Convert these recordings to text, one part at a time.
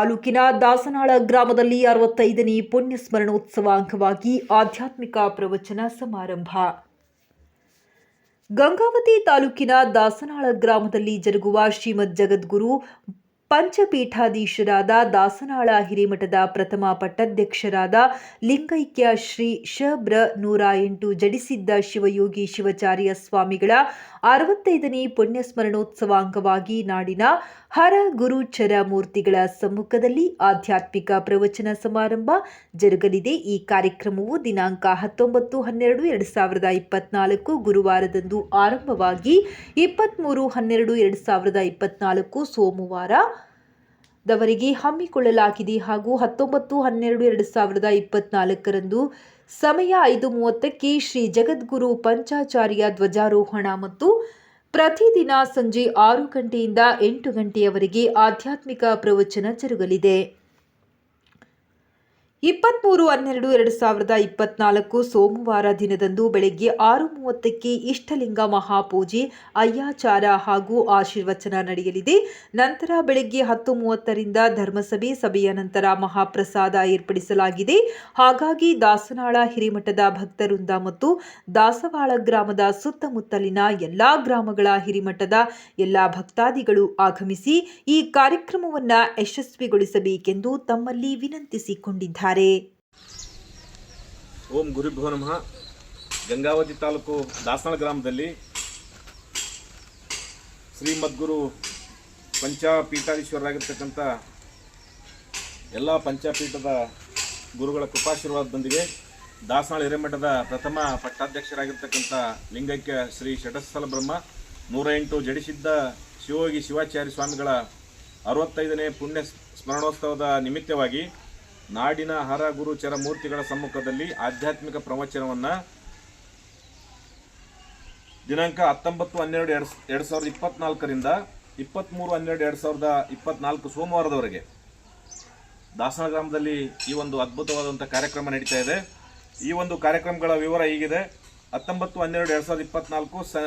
ತಾಲೂಕಿನ ದಾಸನಾಳ ಗ್ರಾಮದಲ್ಲಿ 65ನೇ ಪುಣ್ಯ ಸ್ಮರಣೋತ್ಸವ ಅಂಗವಾಗಿ ಆಧ್ಯಾತ್ಮಿಕ ಪ್ರವಚನ ಸಮಾರಂಭ. ಗಂಗಾವತಿ ತಾಲೂಕಿನ ದಾಸನಾಳ ಗ್ರಾಮದಲ್ಲಿ ಜರುಗುವ ಶ್ರೀಮದ್ ಜಗದ್ಗುರು ಪಂಚಪೀಠಾಧೀಶರಾದ ದಾಸನಾಳ ಹಿರೇಮಠದ ಪ್ರಥಮ ಪಟ್ಟಾಧ್ಯಕ್ಷರಾದ ಲಿಂಗೈಕ್ಯ ಶ್ರೀ ಶಬ್ರ 108 ಜಡಿಸಿದ್ದ ಶಿವಯೋಗಿ ಶಿವಾಚಾರ್ಯ ಸ್ವಾಮಿಗಳ 65ನೇ ಪುಣ್ಯ ಸ್ಮರಣೋತ್ಸವ ಅಂಗವಾಗಿ ನಾಡಿನ ಹರ ಗುರುಚರ ಮೂರ್ತಿಗಳ ಸಮ್ಮುಖದಲ್ಲಿ ಆಧ್ಯಾತ್ಮಿಕ ಪ್ರವಚನ ಸಮಾರಂಭ ಜರುಗಲಿದೆ. ಈ ಕಾರ್ಯಕ್ರಮವು ದಿನಾಂಕ 19-12-2024 ಗುರುವಾರದಂದು ಆರಂಭವಾಗಿ 23-12-2024 ಸೋಮವಾರ ದವರೆಗೆ ಹಮ್ಮಿಕೊಳ್ಳಲಾಗಿದೆ ಹಾಗೂ 19-12-2024 ರಂದು ಸಮಯ 5:30ಕ್ಕೆ ಶ್ರೀ ಜಗದ್ಗುರು ಪಂಚಾಚಾರ್ಯ ಧ್ವಜಾರೋಹಣ ಮತ್ತು ಪ್ರತಿದಿನ ಸಂಜೆ 6 ಗಂಟೆಯಿಂದ 8 ಗಂಟೆಯವರೆಗೆ ಆಧ್ಯಾತ್ಮಿಕ ಪ್ರವಚನ ಜರುಗಲಿದೆ. 23-12-2024 ಸೋಮವಾರ ದಿನದಂದು ಬೆಳಗ್ಗೆ 6:30ಕ್ಕೆ ಇಷ್ಟಲಿಂಗ ಮಹಾಪೂಜೆ, ಅಯ್ಯಾಚಾರ ಹಾಗೂ ಆಶೀರ್ವಚನ ನಡೆಯಲಿದೆ. ನಂತರ ಬೆಳಗ್ಗೆ 10:30ರಿಂದ ಧರ್ಮಸಭೆ, ಸಭೆಯ ನಂತರ ಮಹಾಪ್ರಸಾದ ಏರ್ಪಡಿಸಲಾಗಿದೆ. ಹಾಗಾಗಿ ದಾಸನಾಳ ಹಿರೇಮಠದ ಭಕ್ತವೃಂದ ಮತ್ತು ದಾಸವಾಳ ಗ್ರಾಮದ ಸುತ್ತಮುತ್ತಲಿನ ಎಲ್ಲಾ ಗ್ರಾಮಗಳ ಹಿರೇಮಠದ ಎಲ್ಲಾ ಭಕ್ತಾದಿಗಳು ಆಗಮಿಸಿ ಈ ಕಾರ್ಯಕ್ರಮವನ್ನು ಯಶಸ್ವಿಗೊಳಿಸಬೇಕೆಂದು ತಮ್ಮಲ್ಲಿ ವಿನಂತಿಸಿಕೊಂಡಿದ್ದಾರೆ. ಓಂ ಗುರುಭ್ಯೋ ನಮಃ. ಗಂಗಾವತಿ ತಾಲೂಕು ದಾಸನಾಳ ಗ್ರಾಮದಲ್ಲಿ ಶ್ರೀಮದ್ಗುರು ಪಂಚಪೀಠಾಧೀಶ್ವರರಾಗಿರ್ತಕ್ಕಂಥ ಎಲ್ಲ ಪಂಚಪೀಠದ ಗುರುಗಳ ಕೃಪಾಶೀರ್ವಾದದೊಂದಿಗೆ ದಾಸನಾಳ ಹಿರೇಮಠದ ಪ್ರಥಮ ಪಟ್ಟಾಧ್ಯಕ್ಷರಾಗಿರ್ತಕ್ಕಂಥ ಲಿಂಗೈಕ್ಯ ಶ್ರೀ ಷಟಸ್ಥಲ ಬ್ರಹ್ಮ 108 ಜಡಿಸಿದ್ದ ಶಿವಯೋಗಿ ಶಿವಾಚಾರ್ಯ ಸ್ವಾಮಿಗಳ 65ನೇ ಪುಣ್ಯ ಸ್ಮರಣೋತ್ಸವದ ನಿಮಿತ್ತವಾಗಿ ನಾಡಿನ ಹರ ಗುರುಚರ ಮೂರ್ತಿಗಳ ಸಮ್ಮುಖದಲ್ಲಿ ಆಧ್ಯಾತ್ಮಿಕ ಪ್ರವಚನವನ್ನು ದಿನಾಂಕ 19-12-2024 ರಿಂದ 23-12-2024 ಸೋಮವಾರದವರೆಗೆ ದಾಸನಾಳ ಗ್ರಾಮದಲ್ಲಿ ಈ ಒಂದು ಅದ್ಭುತವಾದಂಥ ಕಾರ್ಯಕ್ರಮ ನಡೀತಾ ಇದೆ. ಈ ಒಂದು ಕಾರ್ಯಕ್ರಮಗಳ ವಿವರ ಹೀಗಿದೆ. 19-12-2024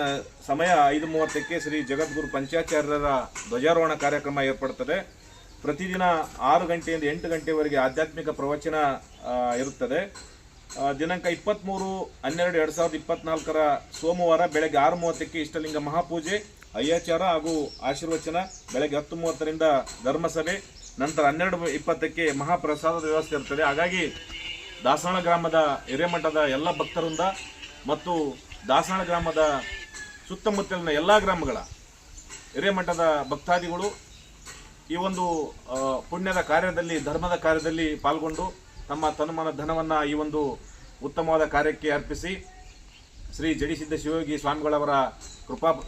ಸಮಯ 5:30ಕ್ಕೆ ಶ್ರೀ ಜಗದ್ಗುರು ಪಂಚಾಚಾರ್ಯರ ಧ್ವಜಾರೋಹಣ ಕಾರ್ಯಕ್ರಮ ಏರ್ಪಡುತ್ತದೆ. ಪ್ರತಿದಿನ 6 ಗಂಟೆಯಿಂದ 8 ಗಂಟೆವರೆಗೆ ಆಧ್ಯಾತ್ಮಿಕ ಪ್ರವಚನ ಇರುತ್ತದೆ. ದಿನಾಂಕ 23-12-2024 ಸೋಮವಾರ ಬೆಳಗ್ಗೆ 6:30ಕ್ಕೆ ಇಷ್ಟಲಿಂಗ ಮಹಾಪೂಜೆ, ಅಯ್ಯಾಚಾರ ಹಾಗೂ ಆಶೀರ್ವಚನ, ಬೆಳಗ್ಗೆ 10:30ರಿಂದ ಧರ್ಮಸಭೆ, ನಂತರ 12:20ಕ್ಕೆ ಮಹಾಪ್ರಸಾದದ ವ್ಯವಸ್ಥೆ ಇರುತ್ತದೆ. ಹಾಗಾಗಿ ದಾಸನಾಳ ಗ್ರಾಮದ ಹಿರೇಮಠದ ಎಲ್ಲ ಭಕ್ತರಿಂದ ಮತ್ತು ದಾಸನಾಳ ಗ್ರಾಮದ ಸುತ್ತಮುತ್ತಲಿನ ಎಲ್ಲ ಗ್ರಾಮಗಳ ಹಿರೇಮಠದ ಭಕ್ತಾದಿಗಳು ಈ ಒಂದು ಪುಣ್ಯದ ಕಾರ್ಯದಲ್ಲಿ, ಧರ್ಮದ ಕಾರ್ಯದಲ್ಲಿ ಪಾಲ್ಗೊಂಡು ತಮ್ಮ ತನುಮನ ಧನವನ್ನು ಈ ಒಂದು ಉತ್ತಮವಾದ ಕಾರ್ಯಕ್ಕೆ ಅರ್ಪಿಸಿ ಶ್ರೀ ಜಡಿಸಿದ್ದ ಶಿವಯೋಗಿ ಸ್ವಾಮಿಗಳವರ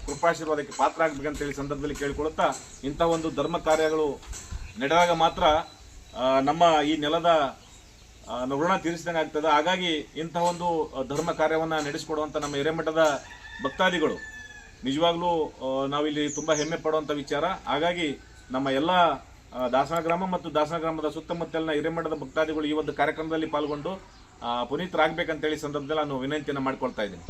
ಕೃಪಾಶೀರ್ವಾದಕ್ಕೆ ಪಾತ್ರ ಆಗಬೇಕಂತೇಳಿ ಸಂದರ್ಭದಲ್ಲಿ ಕೇಳಿಕೊಳ್ಳುತ್ತಾ, ಇಂಥ ಒಂದು ಧರ್ಮ ಕಾರ್ಯಗಳು ನಡೆದಾಗ ಮಾತ್ರ ನಮ್ಮ ಈ ನೆಲದ ಋಣ ತೀರಿಸಿದಂಗೆ ಆಗ್ತದೆ. ಹಾಗಾಗಿ ಇಂಥ ಒಂದು ಧರ್ಮ ಕಾರ್ಯವನ್ನು ನಡೆಸಿಕೊಡುವಂಥ ನಮ್ಮ ಹಿರೇಮಠದ ಭಕ್ತಾದಿಗಳು ನಿಜವಾಗ್ಲೂ ನಾವಿಲ್ಲಿ ತುಂಬ ಹೆಮ್ಮೆ ಪಡುವಂಥ ವಿಚಾರ. ಹಾಗಾಗಿ ನಮ್ಮ ಎಲ್ಲ ದಾಸನಾಳ ಗ್ರಾಮ ಮತ್ತು ದಾಸನಾಳ ಗ್ರಾಮದ ಸುತ್ತಮುತ್ತಲಿನ ಹಿರೇಮಠದ ಭಕ್ತಾದಿಗಳು ಈ ಒಂದು ಕಾರ್ಯಕ್ರಮದಲ್ಲಿ ಪಾಲ್ಗೊಂಡು ಪುನೀತರಾಗಬೇಕಂತೇಳಿ ಸಂದರ್ಭದಲ್ಲಿ ನಾನು ವಿನಂತಿಯನ್ನು ಮಾಡಿಕೊಳ್ತಾ ಇದ್ದೀನಿ.